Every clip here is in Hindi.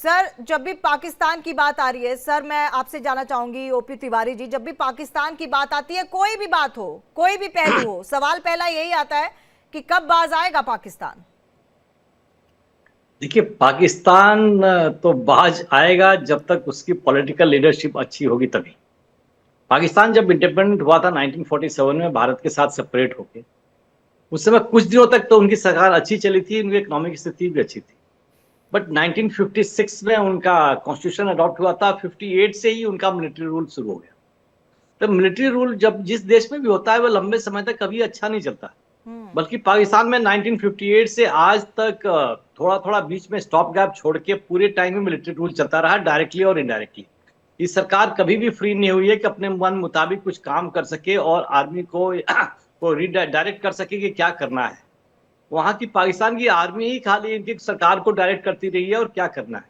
सर, जब भी पाकिस्तान की बात आ रही है, सर मैं आपसे जानना चाहूंगी ओपी तिवारी जी, जब भी पाकिस्तान की बात आती है, कोई भी बात हो, कोई भी पहलू हो, सवाल पहला यही आता है कि कब बाज आएगा पाकिस्तान। देखिए, पाकिस्तान तो बाज आएगा जब तक उसकी पॉलिटिकल लीडरशिप अच्छी होगी तभी। पाकिस्तान जब इंडिपेंडेंट हुआ था 1947 में भारत के साथ सेपरेट होके, उस समय कुछ दिनों तक तो उनकी सरकार अच्छी चली थी, उनकी इकोनॉमिक स्थिति भी अच्छी थी। बट 1956 में उनका कॉन्स्टिट्यूशन अडॉप्ट हुआ था, 58 से ही उनका मिलिट्री रूल शुरू हो गया। तो मिलिट्री रूल जब जिस देश में भी होता है वो लंबे समय तक कभी अच्छा नहीं चलता। हम्म। बल्कि पाकिस्तान में 1958 से आज तक थोड़ा थोड़ा बीच में स्टॉप गैप छोड़ के पूरे टाइम में मिलिट्री रूल चलता रहा, डायरेक्टली और इनडायरेक्टली। ये सरकार कभी भी फ्री नहीं हुई है कि अपने मन मुताबिक कुछ काम कर सके और आर्मी को को डायरेक्ट कर सके कि क्या करना है। वहां की पाकिस्तान की आर्मी ही खाली इनकी सरकार को डायरेक्ट करती रही है और क्या करना है।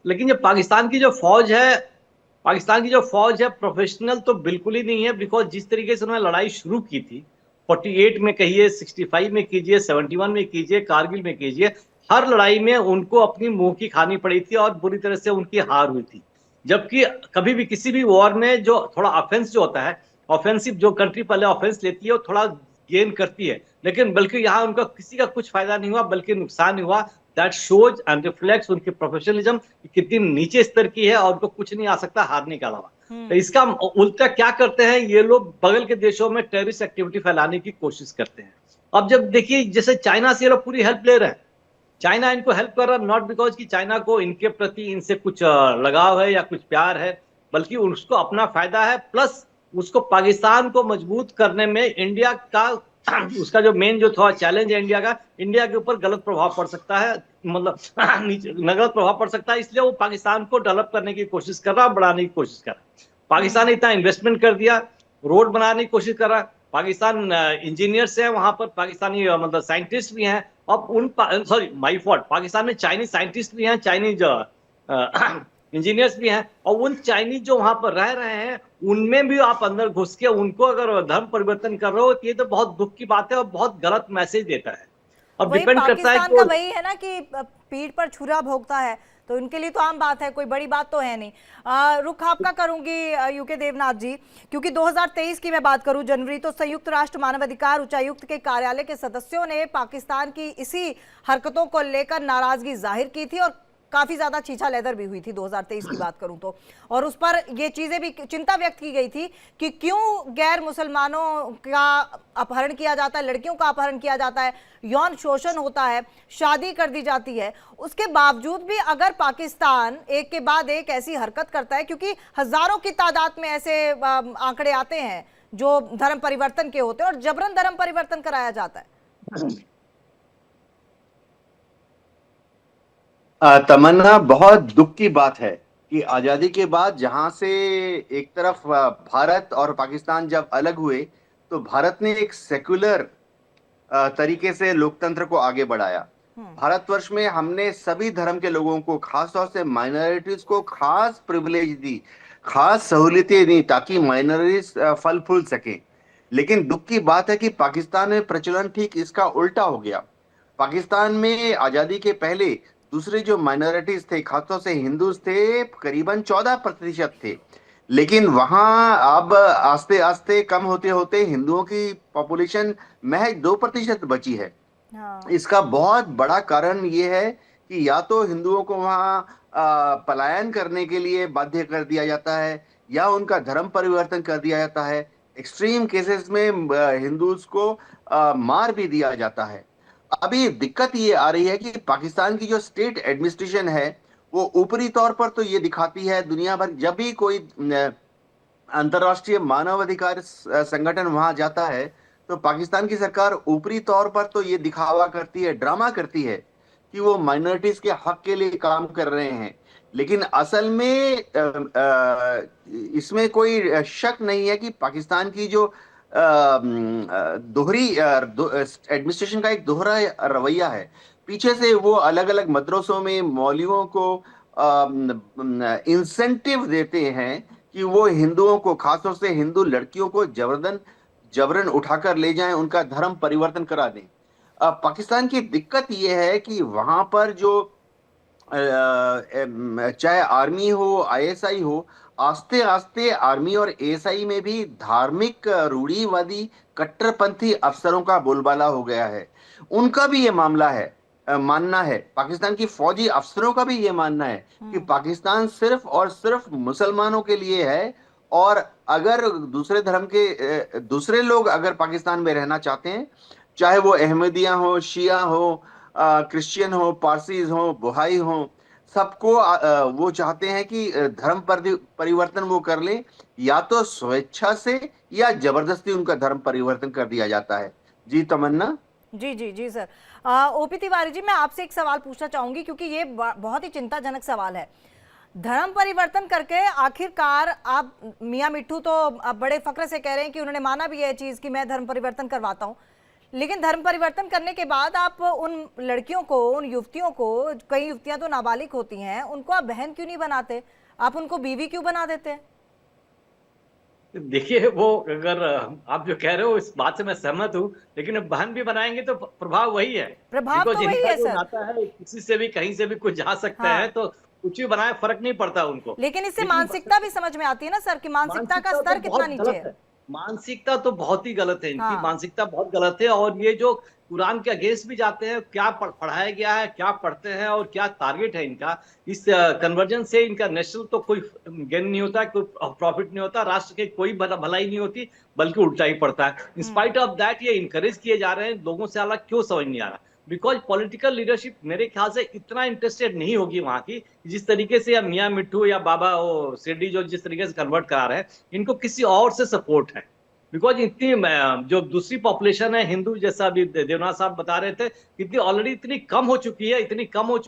लेकिन जो पाकिस्तान की जो फौज है प्रोफेशनल तो बिल्कुल ही नहीं है। बिकॉज जिस तरीके से उन्होंने लड़ाई शुरू की थी, 48 में कहिए, 65 में कीजिए, 71 में कीजिए, कारगिल में कीजिए, हर लड़ाई में उनको अपनी मुंह की खानी पड़ी थी और बुरी तरह से उनकी हार हुई थी। जबकि कभी भी किसी भी वॉर में जो थोड़ा ऑफेंस जो होता है, ऑफेंसिव जो कंट्री पहले ऑफेंस लेती है वो थोड़ा गेन करती है, लेकिन बल्कि यहाँ उनका किसी का कुछ फायदा नहीं हुआ बल्कि नुकसान ही हुआ। दैट शोज एंड रिफ्लेक्ट्स उनकी प्रोफेशनलिज्म कितनी नीचे स्तर की है और उनको कुछ नहीं आ सकता हारने के अलावा। तो हम्म। इसका उल्टा क्या करते हैं ये लोग, बगल के देशों में टेररिस्ट एक्टिविटी फैलाने की कोशिश करते हैं। अब जब देखिए जैसे चाइना से ये लोग पूरी हेल्प ले रहे हैं, चाइना इनको हेल्प कर रहा है, नॉट बिकॉज कि चाइना को इनके प्रति इनसे कुछ लगाव है या कुछ प्यार है, बल्कि उसको अपना फायदा है। प्लस उसको पाकिस्तान को मजबूत करने में इंडिया का उसका जो मेन जो थोड़ा चैलेंज है इंडिया का, इंडिया के ऊपर गलत प्रभाव पड़ सकता है, मतलब नीचे गलत प्रभाव पड़ सकता है, इसलिए वो पाकिस्तान को डेवलप करने की कोशिश कर रहा है, बढ़ाने की कोशिश कर रहा है। पाकिस्तान ने इतना इन्वेस्टमेंट कर दिया, रोड बनाने की कोशिश कर रहा है, पाकिस्तान इंजीनियर्स हैं वहां पर, पाकिस्तानी मतलब साइंटिस्ट भी हैं। अब सॉरी माई फॉल्ट, पाकिस्तान में चाइनीज साइंटिस्ट भी हैं, चाइनीज इंजीनियर्स भी हैं, और उन चाइनीज जो वहां पर रह रहे हैं उनमें भी आप अंदर घुस के उनको अगर धर्म परिवर्तन कर रहे हो तो ये तो बहुत दुख की बात है और बहुत गलत मैसेज देता है। अब वही डिपेंड करता है पाकिस्तान कि का वो वही है ना कि पीठ पर छुरा भोंकता है, तो इनके लिए तो आम बात है, कोई बड़ी बात तो है नहीं। रुख आपका करूंगी यूके देवनाथ जी, क्योंकि 2023 की मैं बात करूं जनवरी, तो संयुक्त राष्ट्र मानवाधिकार उच्चायुक्त के कार्यालय के सदस्यों ने पाकिस्तान की इसी हरकतों को लेकर नाराजगी जाहिर की थी और काफी ज्यादा छीछा लेदर भी हुई थी 2023 की बात करूं तो। और उस पर ये चीजें भी चिंता व्यक्त की गई थी कि क्यों गैर मुसलमानों का अपहरण किया जाता है, लड़कियों का अपहरण किया जाता है, यौन शोषण होता है, शादी कर दी जाती है, उसके बावजूद भी अगर पाकिस्तान एक के बाद एक ऐसी हरकत करता है, क्योंकि हजारों की तादाद में ऐसे आंकड़े आते हैं जो धर्म परिवर्तन के होते हैं और जबरन धर्म परिवर्तन कराया जाता है। तमन्ना, बहुत दुख की बात है कि आजादी के बाद जहां से एक तरफ भारत और पाकिस्तान जब अलग हुए, तो भारत ने एक सेक्युलर तरीके से लोकतंत्र को आगे बढ़ाया। हम्म। भारतवर्ष में हमने सभी धर्म के लोगों को, खास तौर से माइनॉरिटीज को खास प्रिविलेज दी, खास सहूलियतें दी ताकि माइनॉरिटीज फल फूल सके। लेकिन दुख की बात है कि पाकिस्तान में प्रचलन ठीक इसका उल्टा हो गया। पाकिस्तान में आजादी के पहले दूसरे जो माइनॉरिटीज थे, खासतौर से हिंदूज थे, करीबन 14% थे। लेकिन वहां अब आस्ते आस्ते कम होते होते हिंदुओं की पॉपुलेशन महज 2% बची है। हाँ। इसका बहुत बड़ा कारण ये है कि या तो हिंदुओं को वहां पलायन करने के लिए बाध्य कर दिया जाता है या उनका धर्म परिवर्तन कर दिया जाता है। एक्सट्रीम केसेस में हिंदूज को मार भी दिया जाता है। अभी दिक्कत ये आ रही है कि पाकिस्तान की जो स्टेट एडमिनिस्ट्रेशन है, वो ऊपरी तौर पर तो ये दिखाती है दुनिया भर, जब भी कोई अंतर्राष्ट्रीय मानवाधिकार संगठन वहां जाता है, तो पाकिस्तान की सरकार ऊपरी तौर पर तो ये दिखावा करती है, ड्रामा करती है कि वो माइनॉरिटीज के हक के लिए काम कर रहे हैं। लेकिन असल में इसमें कोई शक नहीं है कि पाकिस्तान की जो दोहरी एडमिनिस्ट्रेशन का एक दोहरा रवैया है। पीछे से वो अलग अलग मदरसों में मौलवियों को इंसेंटिव देते हैं कि वो हिंदुओं को, खासतौर से हिंदू लड़कियों को जबरन उठाकर ले जाएं, उनका धर्म परिवर्तन करा दें। पाकिस्तान की दिक्कत यह है कि वहां पर जो चाहे आर्मी हो, आईएसआई हो, आस्ते आस्ते आर्मी और एएसआई में भी धार्मिक रूढ़िवादी कट्टरपंथी अफसरों का बोलबाला हो गया है। उनका भी ये मामला है, मानना है, पाकिस्तान की फौजी अफसरों का भी ये मानना है कि पाकिस्तान सिर्फ और सिर्फ मुसलमानों के लिए है, और अगर दूसरे धर्म के दूसरे लोग अगर पाकिस्तान में रहना चाहते हैं, चाहे वो अहमदिया हो, शिया हो, क्रिश्चियन हो, पारसीज हो, बुहाई हो, सबको वो चाहते हैं कि धर्म परिवर्तन वो कर लें, या तो स्वेच्छा से या जबरदस्ती उनका धर्म परिवर्तन कर दिया जाता है। जी तमन्ना। जी जी जी सर। ओपी तिवारी जी, मैं आपसे एक सवाल पूछना चाहूंगी क्योंकि ये बहुत ही चिंताजनक सवाल है। धर्म परिवर्तन करके आखिरकार आप, मियां मिट्ठू तो अब बड़े फक्र से कह रहे हैं कि उन्होंने माना भी है चीज कि मैं धर्म परिवर्तन करवाता हूं, लेकिन धर्म परिवर्तन करने के बाद आप उन लड़कियों को, उन युवतियों को, कई युवतियां तो नाबालिग होती हैं, उनको आप बहन क्यों नहीं बनाते? आप उनको बीवी क्यों बना देते हैं? देखिए, वो अगर आप जो कह रहे हो इस बात से मैं सहमत हूँ, लेकिन अब बहन भी बनाएंगे तो प्रभाव वही है। प्रभाव बिकॉज तो वही इनका है जो सर। नाता है किसी से भी कहीं से भी कुछ जा सकता हाँ, है, तो कुछ भी बनाए फर्क नहीं पड़ता उनको। लेकिन इससे लेकिन मानसिकता भी समझ में आती है ना सर, कि मानसिकता का मानसिकता तो स्तर कितना बहुत नीचे गलत है। है। मानसिकता तो बहुत ही गलत है, इनकी हाँ। मानसिकता बहुत गलत है। और ये जो कुरान के अगेंस्ट भी जाते हैं, क्या पढ़ाया गया है, क्या पढ़ते हैं और क्या टारगेट है इनका, इस कन्वर्जन से इनका नेशनल तो कोई गेन नहीं होता, कोई प्रॉफिट नहीं होता, राष्ट्र की कोई भलाई नहीं होती, बल्कि उल्टा ही पड़ता है। इन स्पाइट ऑफ दैट ये इंकरेज किए जा रहे हैं। लोगों से अलग क्यों समझ नहीं आ रहा? बिकॉज पॉलिटिकल लीडरशिप मेरे ख्याल से इतना इंटरेस्टेड नहीं होगी वहां की, जिस तरीके से या मियां मिट्ठू या बाबा वो शिरडी जो जिस तरीके से कन्वर्ट करा रहे हैं, इनको किसी और से सपोर्ट है। बिकॉज इतनी जो दूसरी पॉपुलेशन है हिंदू, जैसा अभी देवनाथ साहब बता रहे थे, कितनी ऑलरेडी इतनी कम हो चुकी है, इतनी कम हो